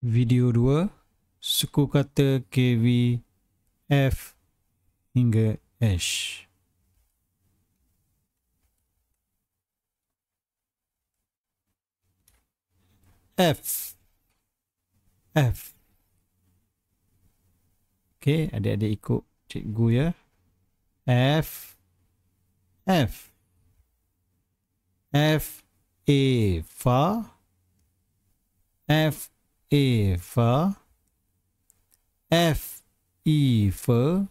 Video 2, suku kata KV F hingga H. F. Okey, adik-adik ikut cikgu ya. F. F A fa. F A fa. F E fa.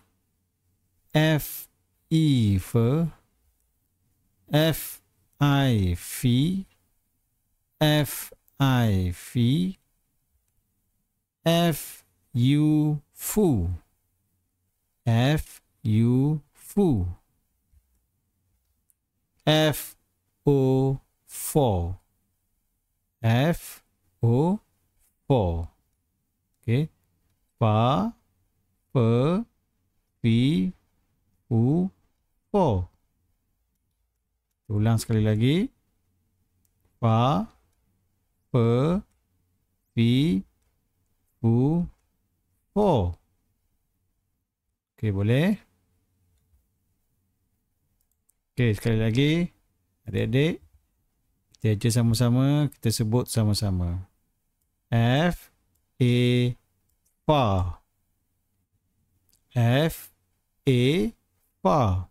F E fa. F I fi. F I fi. F U fu. F U fu. F O for. F O for. Okay. Fa, fe, fi, fu, for. Ulang sekali lagi. Fa, fe, fi, fu, for. Okay, boleh? Okay, sekali lagi. Adik-adik, kita aja sama-sama, kita sebut sama-sama. F, A, fa. F, A, fa.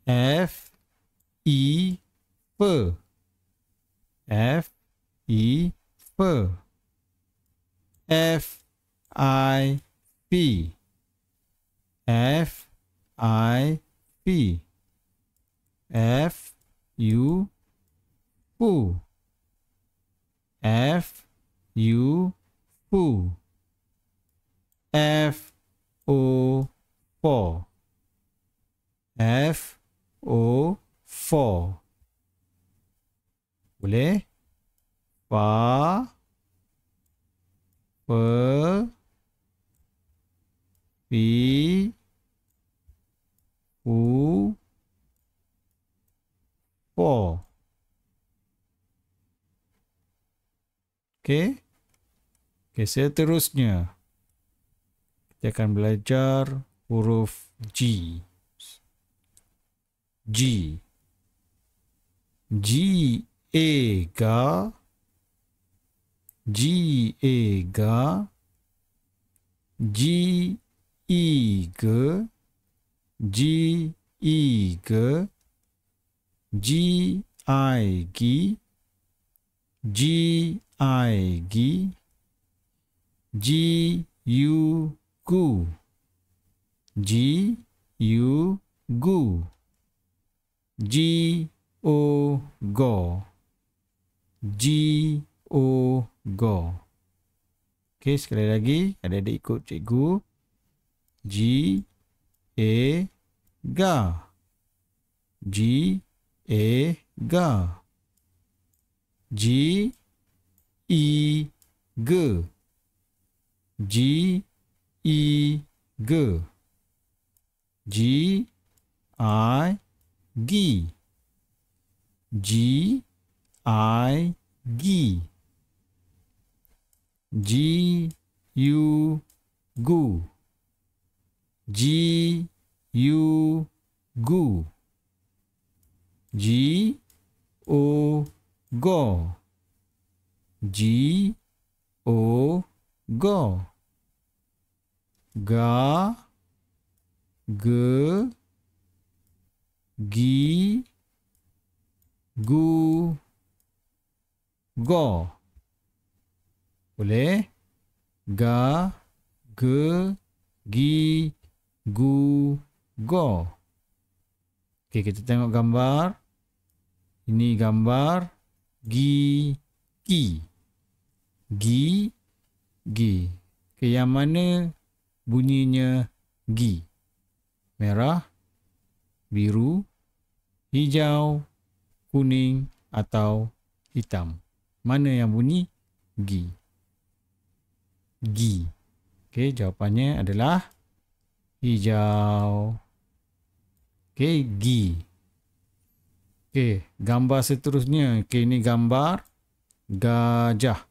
F, E, fe. F, E, fe. F, I, fi. F, I, fi. F, U, fu. F, U, fu. F, O, for. F, O, for. Boleh? Fa, fe, fi, fu, for. Okey. Okey, seterusnya kita akan belajar huruf G. G. G A ga. G A ga. G I ge. G I ge. G I gi. G I gi. G U gu. G U gu. G O go. G O go. Okey, sekali lagi adik-adik ikut cikgu. G A ga. G A ga. G I ge. G I ge. G I gi. G I gi. G U gu. G U gu. G O go. G O go. Ga, ge, gi, gu, go. Boleh? Ga, ge, gi, gu, go. Okey, kita tengok gambar. Ini gambar gi, gi. Gi, gi. Okey, yang mana bunyinya gi? Merah, biru, hijau, kuning atau hitam? Mana yang bunyi gi? Gi. Okey, jawapannya adalah hijau. Okey, gi. Okey, gambar seterusnya. Okey, ini gambar gajah.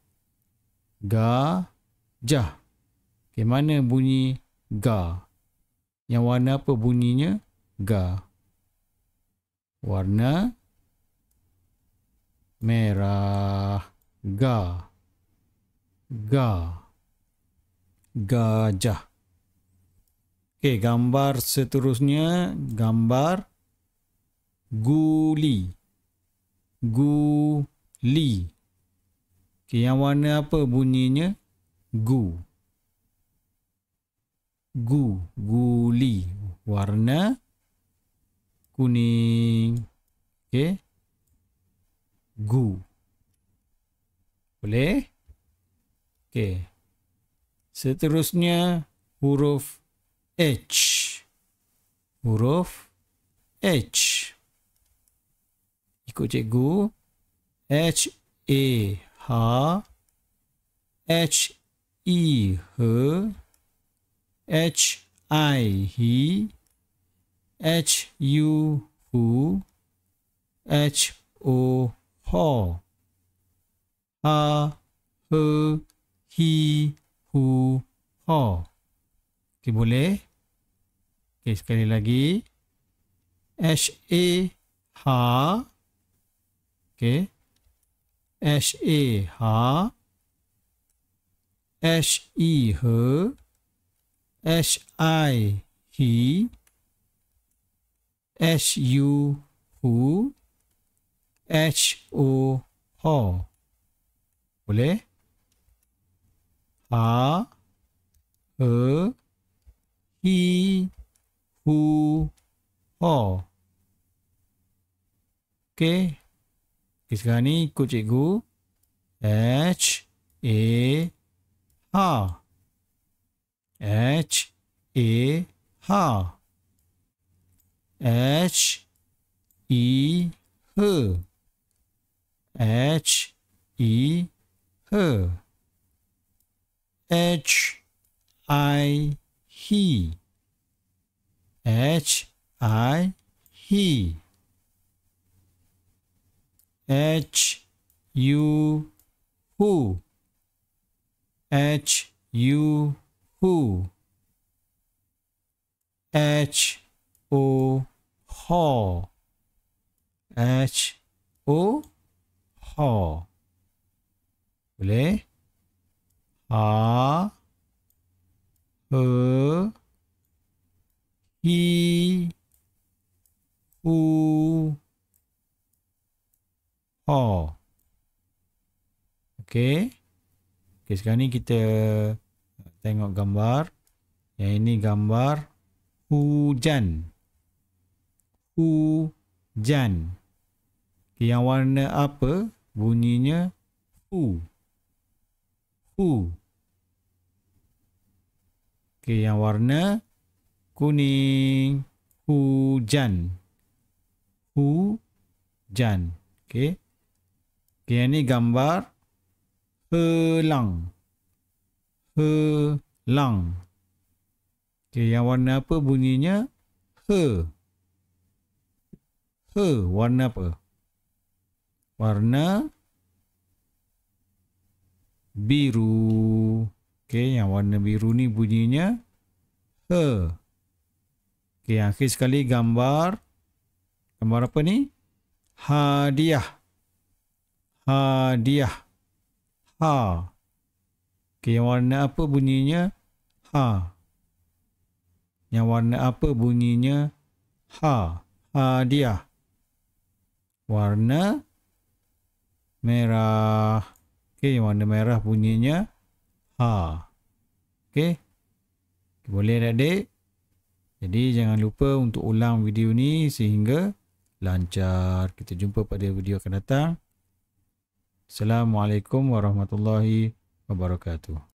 Gajah. Okay, mana bunyi ga? Yang warna apa bunyinya? Ga. Warna merah. Ga. Ga. Gajah. Okey, gambar seterusnya, gambar guli. Guli. Okey, yang warna apa bunyinya? Gu. Gu. Guli. Warna kuning. Okey. Gu. Boleh? Okey. Seterusnya huruf H. Huruf H. Ikut cikgu. H, A, H, H, I, H, H, I, Hi, H, U, Hu, H, O, Ho, H, H, Hi, Hu, Ho. Okey, boleh? Okey, sekali lagi. H, A, H. Okey. H, A, H. H, I, H. H, I, Hi. H, U, Hu. H, O, Ho. Boleh? Ha, He, Hi, Hu, Ho. Okey. Okay, sekarang ni ikut cikgu. H, A, H. H, A, H. H, I, H. H, I, H. H, I, Hi. H, I, Hi. H, U, Hu. H, U, Hu. H, O, Ho. H, O, Ho. Boleh? Ha, He, Hi, Hu, Ho. Okey. Okey, sekarang ni kita tengok gambar. Yang ini gambar hujan. Hujan. Okay, yang warna apa bunyinya? Hu. Hu. Okey, yang warna kuning. Hujan. Hujan. Okey. Okey, yang ni gambar helang. Helang. Okey, yang warna apa bunyinya? He. He, warna apa? Warna biru. Okey, yang warna biru ni bunyinya he. Okey, yang akhir sekali gambar. Gambar apa ni? Hadiah. Hadiah. Ha. Okey, yang warna apa bunyinya? Ha. Yang warna apa bunyinya? Ha. Hadiah. Warna merah. Okey, yang warna merah bunyinya ha. Okey. Boleh adik-adik? Jadi jangan lupa untuk ulang video ni sehingga lancar. Kita jumpa pada video akan datang. Assalamualaikum warahmatullahi wabarakatuh.